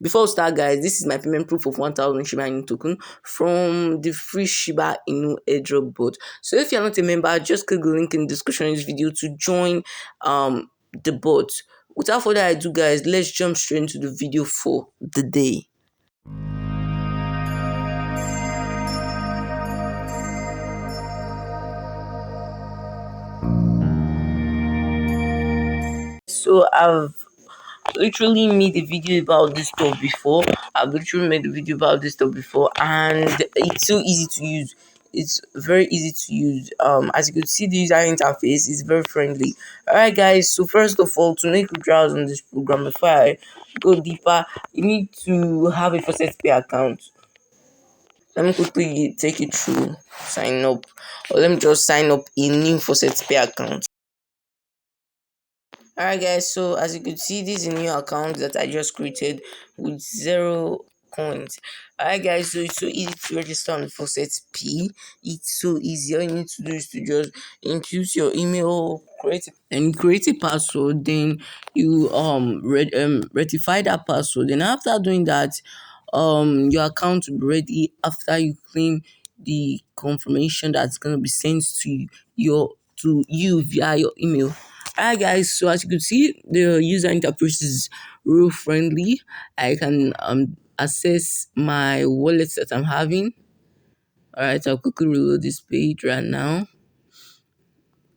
Before we start, guys, this is my payment proof of 1000 Shiba Inu token from the free Shiba Inu airdrop bot. So if you're not a member, just click the link in the description of this video to join the bot. Without further ado, guys, let's jump straight into the video for the day. So I've literally made a video about this stuff before. And it's so easy to use. It's very easy to use. As you can see, the user interface is very friendly. Alright, guys. So first of all, to make withdrawals on this program, before I go deeper, you need to have a Faucet Pay account. Let me quickly take it through sign up, or let me just sign up a new Faucet Pay account. Alright, guys, so as you can see, this is a new account that I just created with 0 coins. Alright, guys, so it's so easy to register on the Faucet P. It's so easy. All you need to do is to just introduce your email, create a password. Then you rectify that password. Then after doing that, your account will be ready after you claim the confirmation that's gonna be sent to you via your email. Alright, guys, so as you can see, the user interface is real friendly. I can access my wallets that I'm having. Alright, I'll quickly reload this page right now.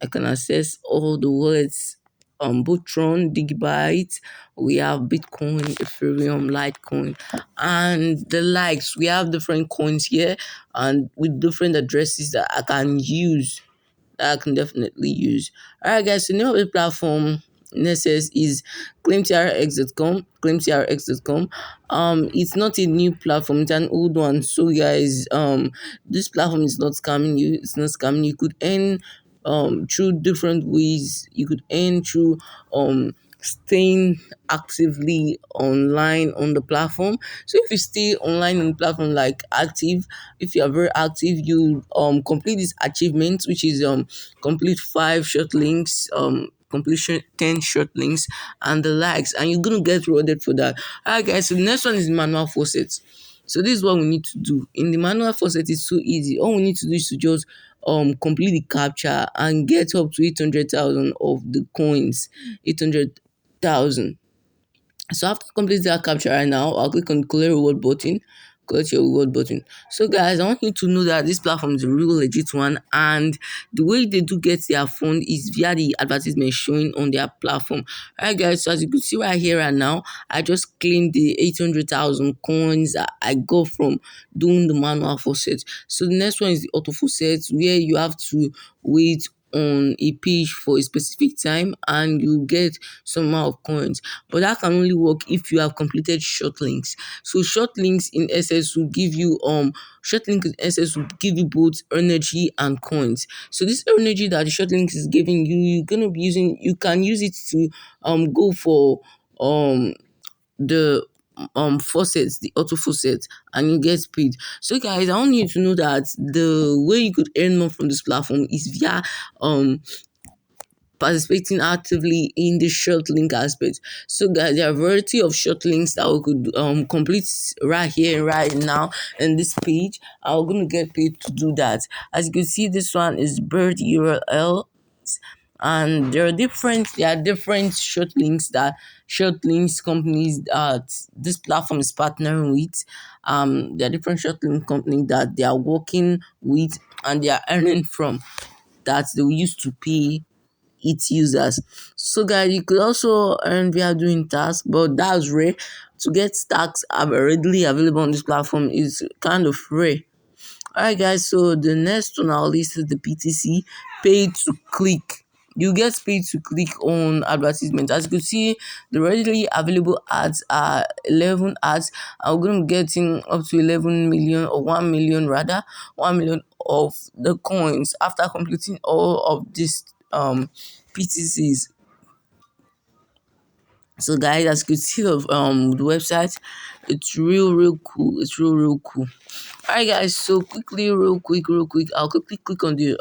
I can access all the wallets, both Tron, Digibyte, we have Bitcoin, Ethereum, Litecoin, and the likes. We have different coins here and with different addresses that I can use, that I can definitely use. Alright, guys, so the name of the platform NSS is claimtrx.com. Claimtrx.com. It's not a new platform, it's an old one. So guys, this platform is not scamming you, it's not scamming. You could earn through different ways. You could earn through staying actively online on the platform. So if you stay online on the platform, like active, if you are very active, you complete this achievement, which is complete 5 short links, completion 10 short links, and the likes, and you're gonna get rewarded for that. Alright, guys, so the next one is manual faucet. So this is what we need to do. In the manual faucet, it's so easy. All we need to do is to just complete the captcha and get up to 800,000 of the coins. 800,000. So after completing that capture right now, I'll click on collect reward button. Collect your reward button. So guys, I want you to know that this platform is a real legit one, and the way they do get their fund is via the advertisement showing on their platform. Alright, guys, so as you can see right here and now, I just claimed the 800,000 coins that I got from doing the manual faucet. So the next one is the auto faucet, where you have to wait on a page for a specific time and you get some amount of coins, but that can only work if you have completed short links. So short links in SS will give you both energy and coins. So this energy that the short links is giving you, you're gonna be using, you can use it to go for the faucets, the auto faucet, and you get paid. So guys, I want you to know that the way you could earn more from this platform is via participating actively in the short link aspect. So guys, there are a variety of short links that we could complete right here right now in this page. I'm gonna get paid to do that. As you can see, this one is bird URL, and there are different short links companies that this platform is partnering with. There are different short link companies that they are working with and they are earning from, that they used to pay its users. So guys, you could also earn via doing tasks, but that's rare. To get tasks readily available on this platform is kind of rare. Alright, guys, so the next on our list is the PTC, paid to click. You get paid to click on advertisements. As you can see, the readily available ads are 11 ads. I'm going to be getting up to 11 million, or 1 million rather, 1 million of the coins after completing all of these PTCs. So guys, as you can see of the website, it's real cool. It's real cool. Alright, guys, so real quick, I'll quickly click on the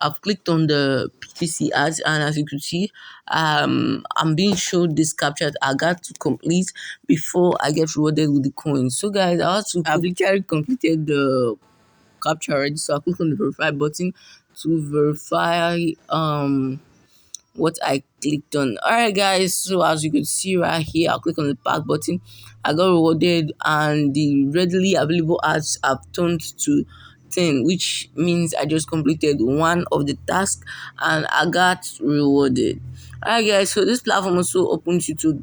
I've clicked on the PTC ads, and as you can see, I'm being showed this capture that I got to complete before I get rewarded with the coins. So guys, I've literally completed the capture already, so I click on the verify button to verify what I clicked on. Alright guys, so as you can see right here, I'll click on the back button. I got rewarded, and the readily available ads have turned to 10, which means I just completed one of the tasks and I got rewarded. Alright guys, so this platform also opens you to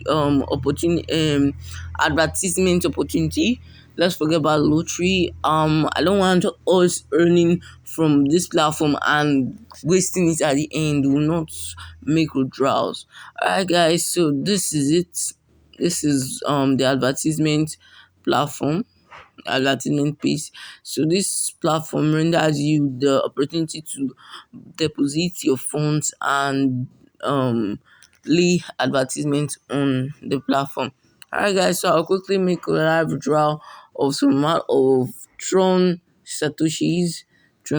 opportunity advertisement opportunity. Let's forget about lottery. I don't want us earning from this platform and wasting it at the end. Will not make withdrawals. Alright guys, so this is it. This is the advertisement piece. So this platform renders you the opportunity to deposit your funds and lay advertisement on the platform. Alright guys, so I'll quickly make a live withdrawal of some amount of Tron Satoshis to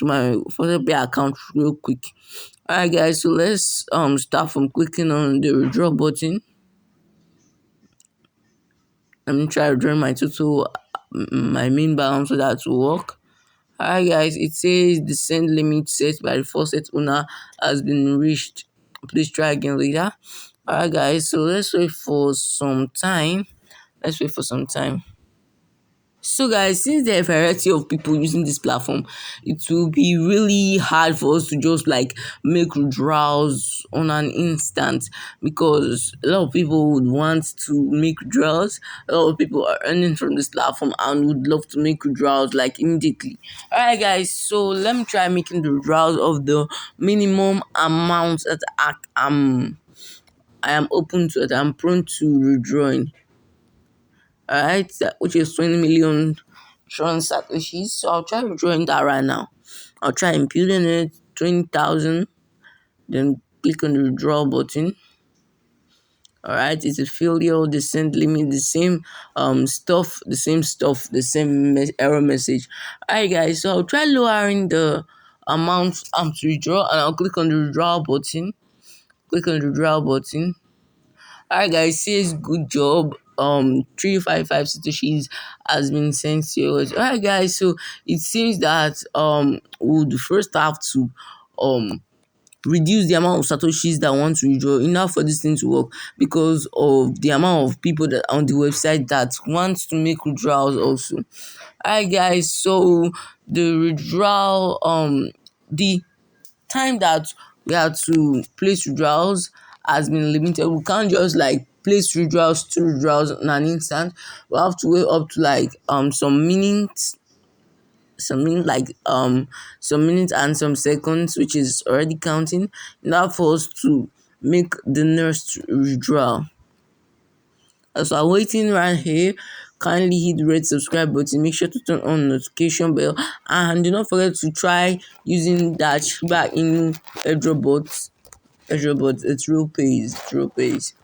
my FortPay account real quick. Alright guys, so let's start from clicking on the withdraw button. Let me try to join my main balance so that will work. Alright guys, it says the send limit set by the faucet owner has been reached. Please try again later. Alright guys, so let's wait for some time. So guys, since there are a variety of people using this platform, it will be really hard for us to just like make withdrawals on an instant, because a lot of people would want to make withdrawals. A lot of people are earning from this platform and would love to make withdrawals like immediately. Alright guys, so let me try making the withdrawals of the minimum amount that I am open to, that I'm prone to withdrawing. Alright, which is 20 million Tron Satoshis. So I'll try withdrawing that right now. I'll try imputing it 20,000, then click on the withdraw button. Alright, it's a failure, the send limit, the same error message. Alright guys, so I'll try lowering the amount to withdraw, and I'll click on the withdrawal button. Alright guys, says good job. 355 satoshis has been sent to yours. Alright guys, so it seems that would first have to reduce the amount of satoshis that want to withdraw in order for this thing to work, because of the amount of people that on the website that wants to make withdrawals also. Alright guys, so the withdrawal the time that we have to place withdrawals has been limited. We can't just like place withdrawals, two withdrawals in an instant. We have to wait up to like some minutes and some seconds, which is already counting, in order for us to make the next withdrawal. As I'm waiting right here, kindly hit the red subscribe button, make sure to turn on notification bell, and do not forget to try using that SHIBA in airdrop. It's real pays.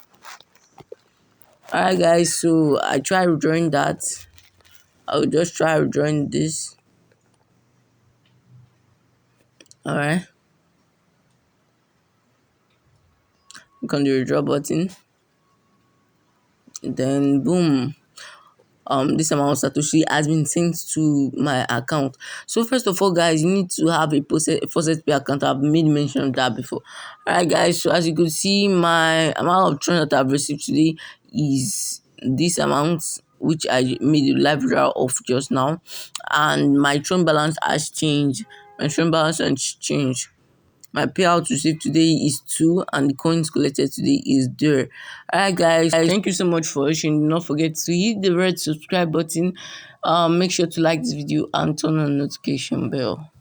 Alright guys, so I try withdrawing that. I'll just try withdrawing this. Alright, click on the withdraw button, then boom, this amount of satoshi has been sent to my account. So first of all guys, you need to have a faucet pay account. I've made mention of that before. Alright guys, so as you could see, my amount of Tron that I've received today is this amount, which I made a live withdrawal of just now, and my Tron balance has changed. My payout received today is 2, and the coins collected today is 0. Alright guys, thank you so much for watching. Do not forget to hit the red subscribe button. Make sure to like this video and turn on the notification bell.